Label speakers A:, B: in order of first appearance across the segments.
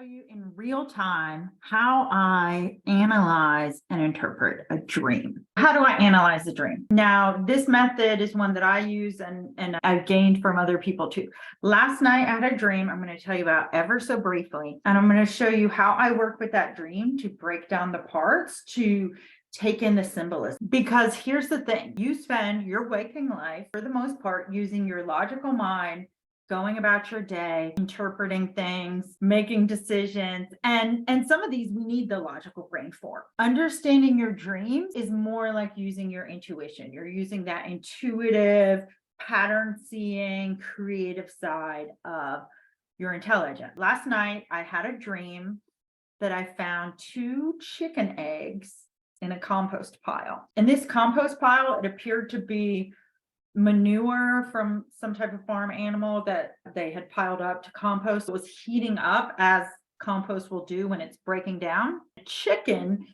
A: you in real time how I analyze and interpret a dream. How do I analyze a dream? Now, this method is one that I use and I've gained from other people too. Last night I had a dream I'm going to tell you about ever so briefly, and I'm going to show you how I work with that dream to break down the parts to take in the symbolism. Because here's the thing, you spend your waking life for the most part using your logical mind, going about your day, interpreting things, making decisions. And some of these we need the logical brain for. Understanding your dreams is more like using your intuition. You're using that intuitive, pattern seeing, creative side of your intelligence. Last night, I had a dream that I found 2 chicken eggs in a compost pile. In this compost pile, it appeared to be manure from some type of farm animal that they had piled up to compost. It was heating up, as compost will do when it's breaking down. The chicken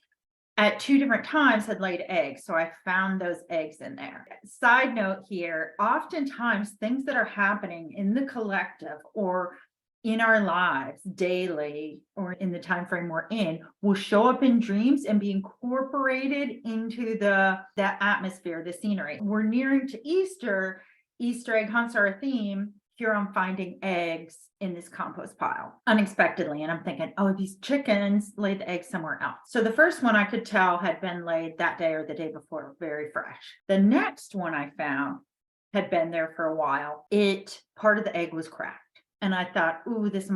A: at 2 different times had laid eggs, so I found those eggs in there. Side note here, oftentimes things that are happening in the collective or in our lives daily or in the time frame we're in will show up in dreams and be incorporated into the atmosphere, the scenery. We're nearing to Easter. Easter egg hunts are a theme. Here I'm finding eggs in this compost pile unexpectedly, and I'm thinking, oh, these chickens laid the eggs somewhere else. So the first one I could tell had been laid that day or the day before, very fresh. The next one I found had been there for a while. Part of the egg was cracked. And I thought, ooh, this egg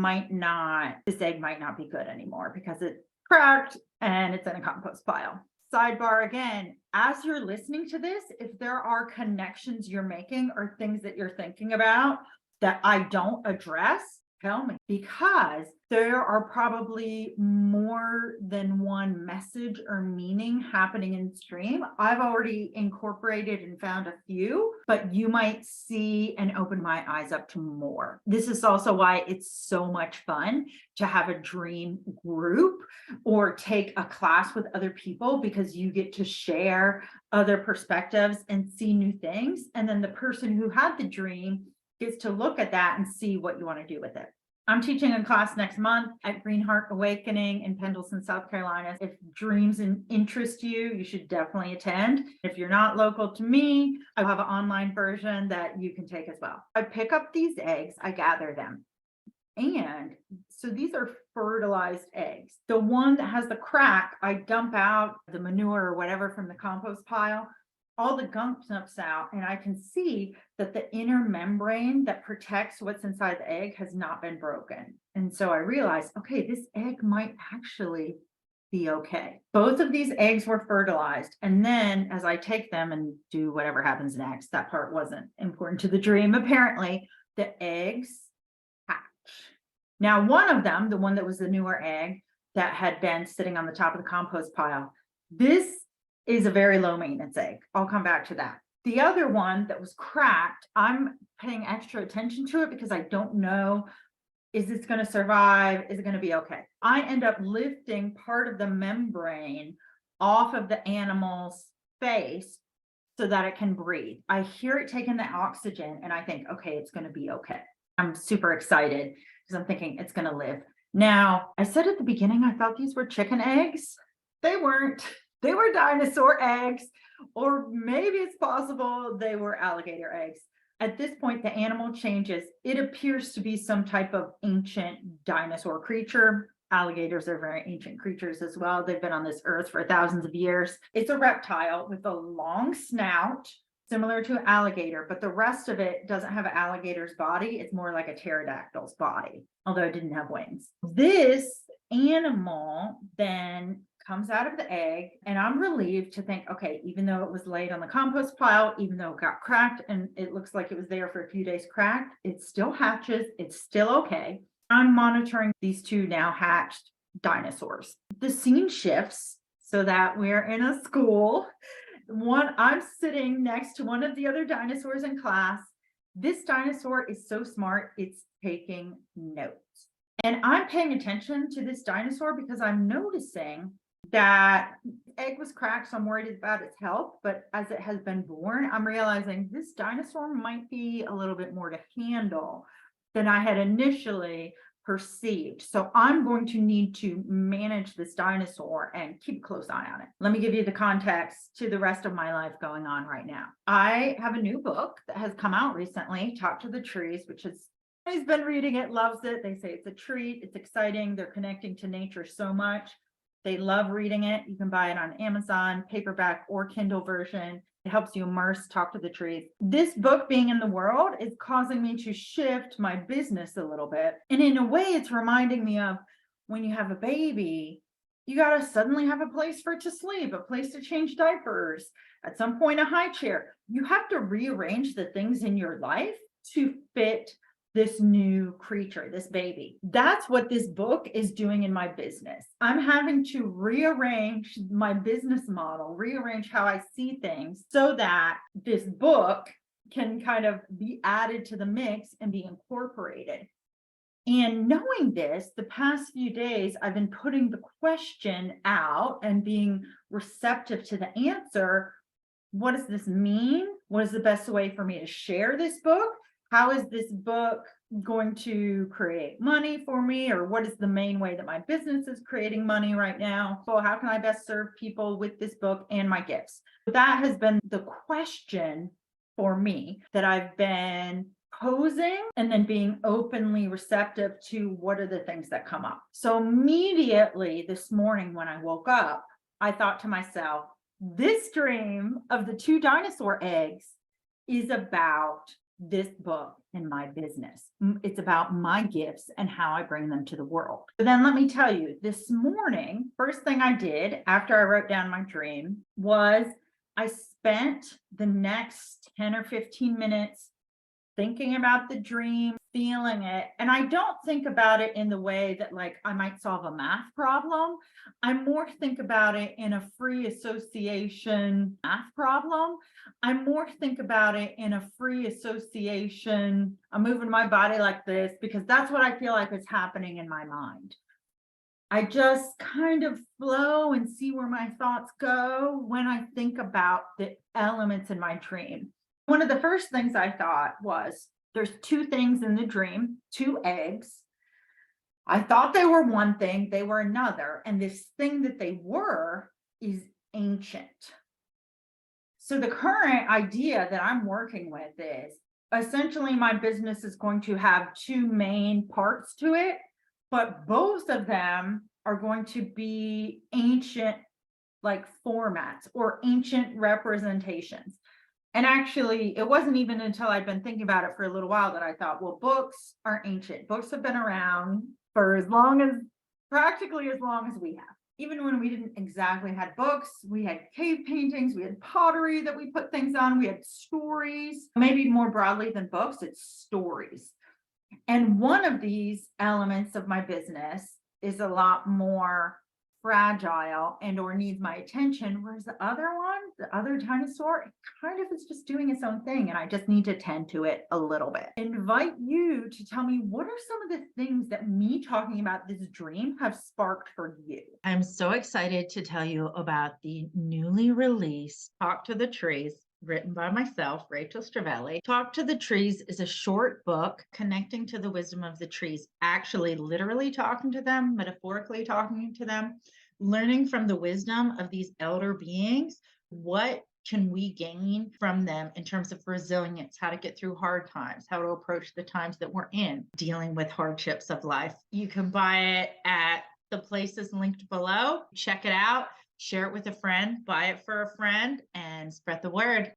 A: might not be good anymore because it's cracked and it's in a compost pile. Sidebar again, as you're listening to this, if there are connections you're making or things that you're thinking about that I don't address, tell me, because there are probably more than one message or meaning happening in stream. I've already incorporated and found a few, but you might see and open my eyes up to more. This is also why it's so much fun to have a dream group or take a class with other people, because you get to share other perspectives and see new things. And then the person who had the dream gets to look at that and see what you want to do with it. I'm teaching a class next month at Green Heart Awakening in Pendleton, South Carolina. If dreams interest you, you should definitely attend. If you're not local to me, I have an online version that you can take as well. I pick up these eggs, I gather them. And so these are fertilized eggs. The one that has the crack, I dump out the manure or whatever from the compost pile. All the gunk dumps out, and I can see that the inner membrane that protects what's inside the egg has not been broken. And so I realized, okay, this egg might actually be okay. Both of these eggs were fertilized. And then as I take them and do whatever happens next, that part wasn't important to the dream. Apparently, the eggs hatch. Now, one of them, the one that was the newer egg that had been sitting on the top of the compost pile, this is a very low maintenance egg. I'll come back to that. The other one that was cracked, I'm paying extra attention to it because I don't know, is this going to survive? Is it going to be okay? I end up lifting part of the membrane off of the animal's face so that it can breathe. I hear it taking the oxygen and I think, okay, it's going to be okay. I'm super excited because I'm thinking it's going to live. Now, I said at the beginning, I thought these were chicken eggs. They weren't. They were dinosaur eggs, or maybe it's possible they were alligator eggs. At this point, the animal changes. It appears to be some type of ancient dinosaur creature. Alligators are very ancient creatures as well. They've been on this earth for thousands of years. It's a reptile with a long snout, similar to an alligator, but the rest of it doesn't have an alligator's body. It's more like a pterodactyl's body, although it didn't have wings. This animal then comes out of the egg, and I'm relieved to think, okay, even though it was laid on the compost pile, even though it got cracked and it looks like it was there for a few days cracked, it still hatches, it's still okay. I'm monitoring these 2 now hatched dinosaurs. The scene shifts so that we're in a school. I'm sitting next to one of the other dinosaurs in class. This dinosaur is so smart, it's taking notes. And I'm paying attention to this dinosaur because I'm noticing that egg was cracked, so I'm worried about its health. But as it has been born, I'm realizing this dinosaur might be a little bit more to handle than I had initially perceived. So I'm going to need to manage this dinosaur and keep a close eye on it. Let me give you the context to the rest of my life going on right now. I have a new book that has come out recently, Talk to the Trees, which is he's been reading it, loves it. They say it's a treat. It's exciting. They're connecting to nature so much. They love reading it. You can buy it on Amazon, paperback or Kindle version. It helps you immerse, talk to the trees. This book being in the world is causing me to shift my business a little bit. And in a way, it's reminding me of when you have a baby, you got to suddenly have a place for it to sleep, a place to change diapers, at some point, a high chair. You have to rearrange the things in your life to fit this new creature, this baby. That's what this book is doing in my business. I'm having to rearrange my business model, rearrange how I see things so that this book can kind of be added to the mix and be incorporated. And knowing this, the past few days, I've been putting the question out and being receptive to the answer. What does this mean? What is the best way for me to share this book? How is this book going to create money for me? Or what is the main way that my business is creating money right now? So how can I best serve people with this book and my gifts? That has been the question for me that I've been posing and then being openly receptive to what are the things that come up. So immediately this morning when I woke up, I thought to myself, this dream of the 2 dinosaur eggs is about this book and my business. It's about my gifts and how I bring them to the world. But then let me tell you, this morning, first thing I did after I wrote down my dream was I spent the next 10 or 15 minutes thinking about the dream, feeling it. And I don't think about it in the way that like I might solve a math problem. I more think about it in a free association math problem. I more think about it in a free association. I'm moving my body like this because that's what I feel like is happening in my mind. I just kind of flow and see where my thoughts go when I think about the elements in my dream. One of the first things I thought was there's 2 things in the dream, 2 eggs. I thought they were one thing, they were another. And this thing that they were is ancient. So the current idea that I'm working with is essentially my business is going to have 2 main parts to it, but both of them are going to be ancient like formats or ancient representations. And actually, it wasn't even until I'd been thinking about it for a little while that I thought, well, books are ancient. Books have been around for practically as long as we have. Even when we didn't exactly have books, we had cave paintings, we had pottery that we put things on, we had stories. Maybe more broadly than books, it's stories. And one of these elements of my business is a lot more fragile and or needs my attention, whereas the other one, the other dinosaur, it kind of is just doing its own thing and I just need to tend to it a little bit. Invite you to tell me, what are some of the things that me talking about this dream have sparked for you?
B: I'm so excited to tell you about the newly released Talk to the Trees, written by myself, Rachel Strivelli. Talk to the Trees is a short book connecting to the wisdom of the trees, actually literally talking to them, metaphorically talking to them, learning from the wisdom of these elder beings. What can we gain from them in terms of resilience, how to get through hard times, how to approach the times that we're in, dealing with hardships of life? You can buy it at the places linked below. Check it out, share it with a friend, buy it for a friend, and spread the word.